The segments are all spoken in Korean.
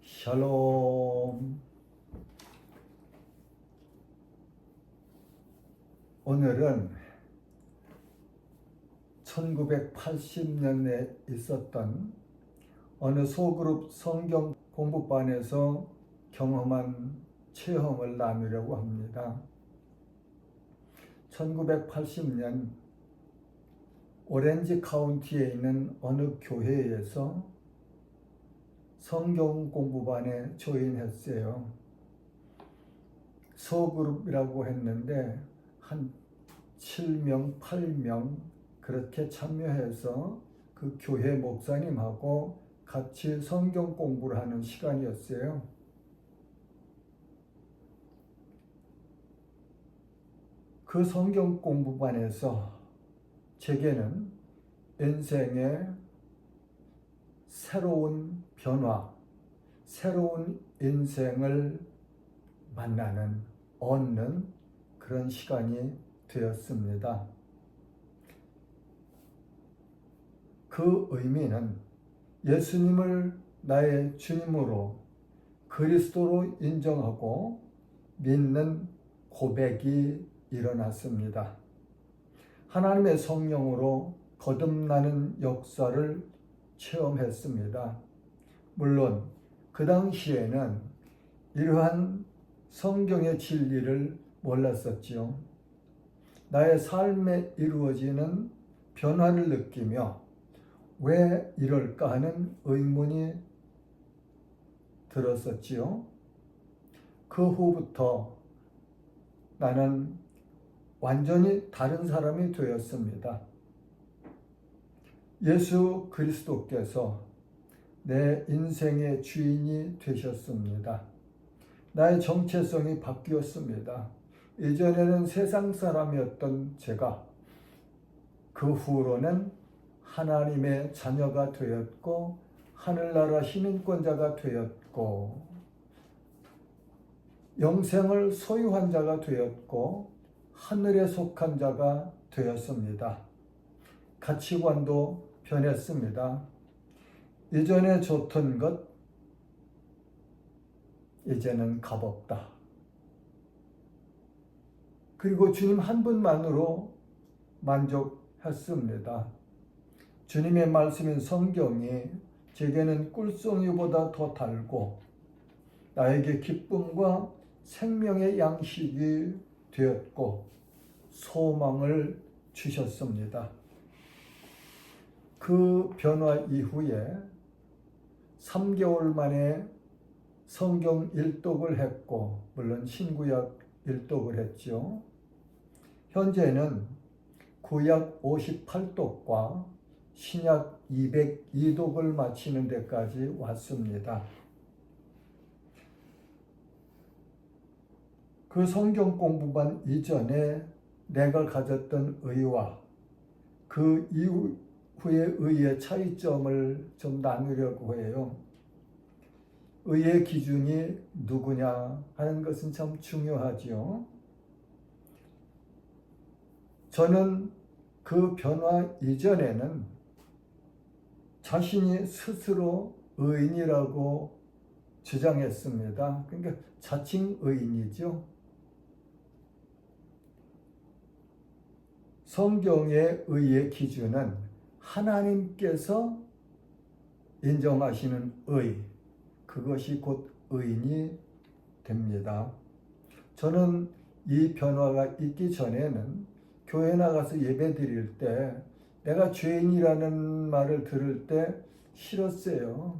샬롬. 오늘은 1980년에 있었던 어느 소그룹 성경 공부반에서 경험한 체험을 나누려고 합니다. 1980년 오렌지 카운티에 있는 어느 교회에서 성경 공부반에 조인했어요. 소그룹이라고 했는데 한 7명, 8명 그렇게 참여해서 그 교회 목사님하고 같이 성경 공부를 하는 시간이었어요. 그 성경 공부반에서 제게는 인생의 새로운 변화, 새로운 인생을 만나는, 얻는 그런 시간이 되었습니다. 그 의미는 예수님을 나의 주님으로 그리스도로 인정하고 믿는 고백이 일어났습니다. 하나님의 성령으로 거듭나는 역사를 체험했습니다. 물론 그 당시에는 이러한 성경의 진리를 몰랐었지요. 나의 삶에 이루어지는 변화를 느끼며 왜 이럴까 하는 의문이 들었었지요. 그 후부터 나는 완전히 다른 사람이 되었습니다. 예수 그리스도께서 내 인생의 주인이 되셨습니다. 나의 정체성이 바뀌었습니다. 이전에는 세상 사람이었던 제가 그 후로는 하나님의 자녀가 되었고 하늘나라 시민권자가 되었고 영생을 소유한 자가 되었고 하늘에 속한 자가 되었습니다. 가치관도 변했습니다. 이전에 좋던 것 이제는 값없다. 그리고 주님 한 분만으로 만족했습니다. 주님의 말씀인 성경이 제게는 꿀송이보다 더 달고 나에게 기쁨과 생명의 양식이 되었고 소망을 주셨습니다. 그 변화 이후에 3개월 만에 성경 일독을 했고 물론 신구약 일독을 했죠. 현재는 구약 58독과 신약 202독을 마치는 데까지 왔습니다. 그 성경 공부반 이전에 내가 가졌던 의와 그 이후의 의의 차이점을 좀 나누려고 해요. 의의 기준이 누구냐 하는 것은 참 중요하지요. 저는 그 변화 이전에는 자신이 스스로 의인이라고 주장했습니다. 그러니까 자칭 의인이죠. 성경의 의의 기준은 하나님께서 인정하시는 의, 그것이 곧 의인이 됩니다. 저는 이 변화가 있기 전에는 교회 나가서 예배 드릴 때 내가 죄인이라는 말을 들을 때 싫었어요.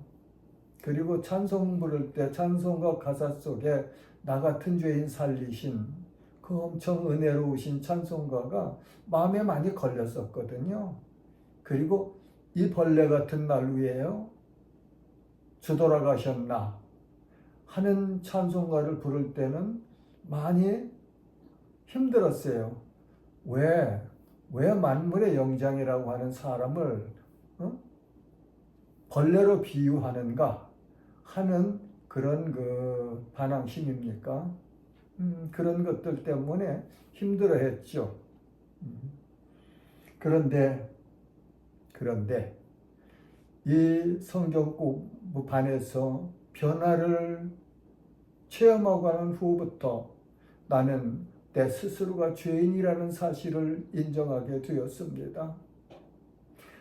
그리고 찬송 부를 때 찬송가 가사 속에 나 같은 죄인 살리신 그 엄청 은혜로우신 찬송가가 마음에 많이 걸렸었거든요. 그리고 이 벌레 같은 날 위에요 주 돌아가셨나 하는 찬송가를 부를 때는 많이 힘들었어요. 왜 만물의 영장이라고 하는 사람을 벌레로 비유하는가 하는 그런 그 반항심입니까? 그런 것들 때문에 힘들어했죠. 그런데 이 성경 공부반에서 변화를 체험하고 난 후부터 나는 내 스스로가 죄인이라는 사실을 인정하게 되었습니다.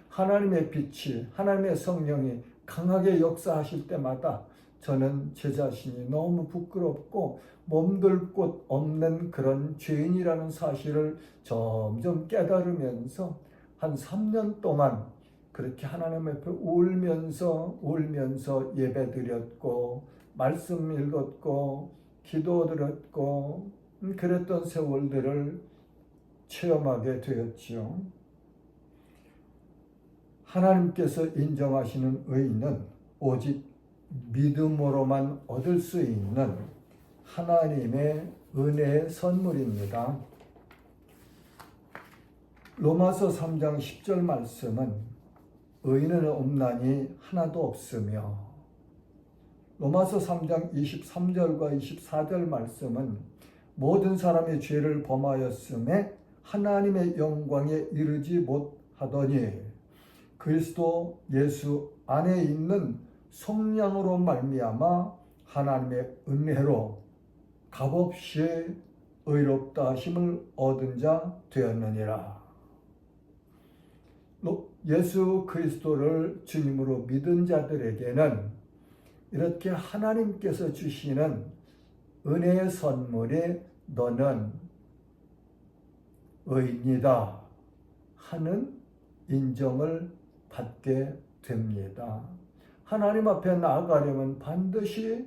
하나님의 빛이, 하나님의 성령이 강하게 역사하실 때마다 저는 제 자신이 너무 부끄럽고 몸둘 곳 없는 그런 죄인이라는 사실을 점점 깨달으면서 한 3년 동안 그렇게 하나님 앞에 울면서 예배드렸고 말씀 읽었고 기도드렸고 그랬던 세월들을 체험하게 되었지요. 하나님께서 인정하시는 의는 오직 믿음으로만 얻을 수 있는 하나님의 은혜의 선물입니다. 로마서 3장 10절 말씀은 의인은 없나니 하나도 없으며, 로마서 3장 23절과 24절 말씀은 모든 사람이 죄를 범하였음에 하나님의 영광에 이르지 못하더니 그리스도 예수 안에 있는 성령으로 말미암아 하나님의 은혜로 값없이 의롭다 하심을 얻은 자 되었느니라. 예수 그리스도를 주님으로 믿은 자들에게는 이렇게 하나님께서 주시는 은혜의 선물이 너는 의인이다 하는 인정을 받게 됩니다. 하나님 앞에 나아가려면 반드시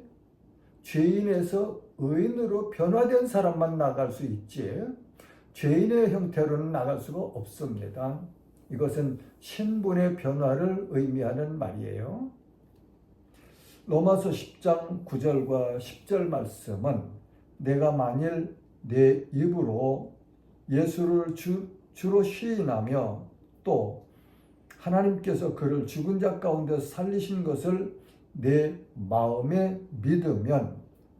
죄인에서 의인으로 변화된 사람만 나갈 수 있지 죄인의 형태로는 나갈 수가 없습니다. 이것은 신분의 변화를 의미하는 말이에요. 로마서 10장 9절과 10절 말씀은 내가 만일 내 입으로 예수를 주로 시인하며 또 하나님께서 그를 죽은 자 가운데 살리신 것을 내 마음에 믿으면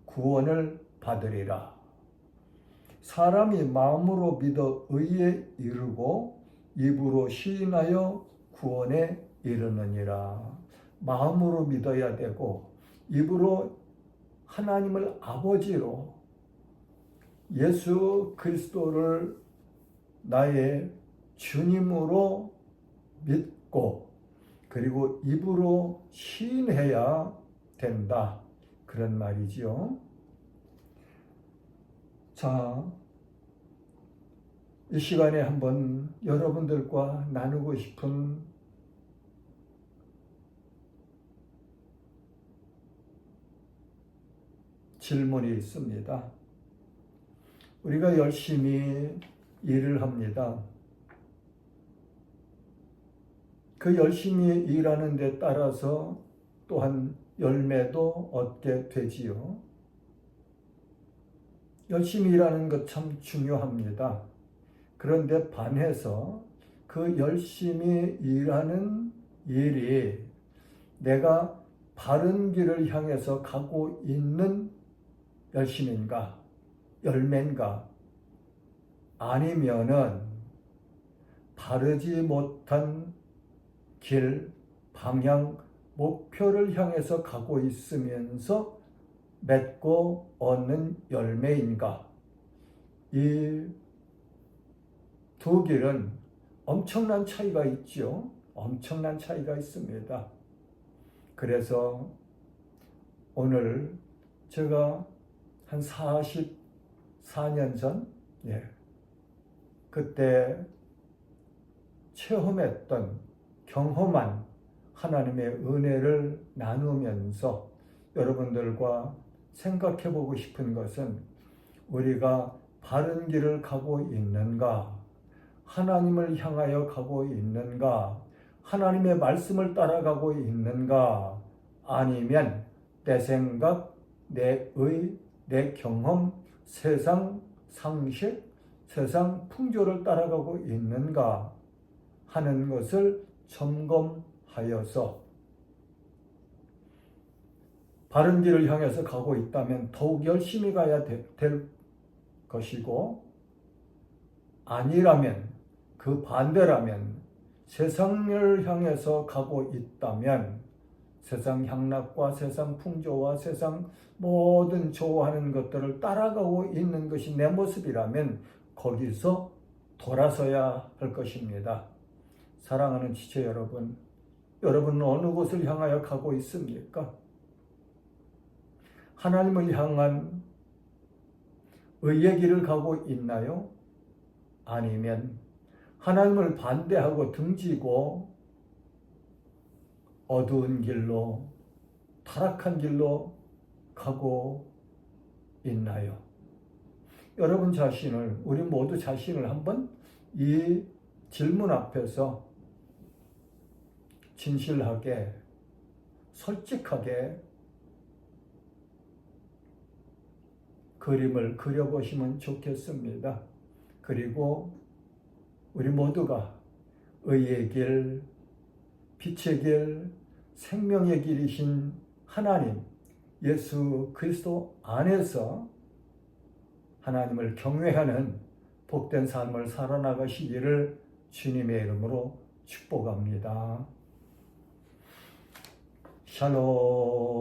구원을 받으리라. 사람이 마음으로 믿어 의에 이르고 입으로 시인하여 구원에 이르느니라. 마음으로 믿어야 되고 입으로 하나님을 아버지로 예수 그리스도를 나의 주님으로 믿고 그리고 입으로 시인해야 된다. 그런 말이지요. 자, 이 시간에 한번 여러분들과 나누고 싶은 질문이 있습니다. 우리가 열심히 일을 합니다. 그 열심히 일하는 데 따라서 또한 열매도 얻게 되지요. 열심히 일하는 것 참 중요합니다. 그런데 반해서 그 열심히 일하는 일이 내가 바른 길을 향해서 가고 있는 열심인가, 열매인가, 아니면은 바르지 못한 길, 방향, 목표를 향해서 가고 있으면서 맺고 얻는 열매인가? 이 두 길은 엄청난 차이가 있죠. 엄청난 차이가 있습니다. 그래서 오늘 제가 한 44년 전, 그때 체험했던 경험한 하나님의 은혜를 나누면서 여러분들과 생각해 보고 싶은 것은 우리가 바른 길을 가고 있는가? 하나님을 향하여 가고 있는가? 하나님의 말씀을 따라가고 있는가? 아니면 내 생각, 내 의, 내 경험, 세상 상식, 세상 풍조를 따라가고 있는가 하는 것을 점검하여서 바른 길을 향해서 가고 있다면 더욱 열심히 가야 될 것이고, 아니라면, 그 반대라면, 세상을 향해서 가고 있다면, 세상 향락과 세상 풍조와 세상 모든 좋아하는 것들을 따라가고 있는 것이 내 모습이라면 거기서 돌아서야 할 것입니다. 사랑하는 지체 여러분, 여러분은 어느 곳을 향하여 가고 있습니까? 하나님을 향한 의의 길을 가고 있나요? 아니면 하나님을 반대하고 등지고 어두운 길로, 타락한 길로 가고 있나요? 여러분 자신을, 우리 모두 자신을 한번 이 질문 앞에서 진실하게, 솔직하게 그림을 그려보시면 좋겠습니다. 그리고 우리 모두가 의의 길, 빛의 길, 생명의 길이신 하나님, 예수 그리스도 안에서 하나님을 경외하는 복된 삶을 살아나가시기를 주님의 이름으로 축복합니다. 샬롬.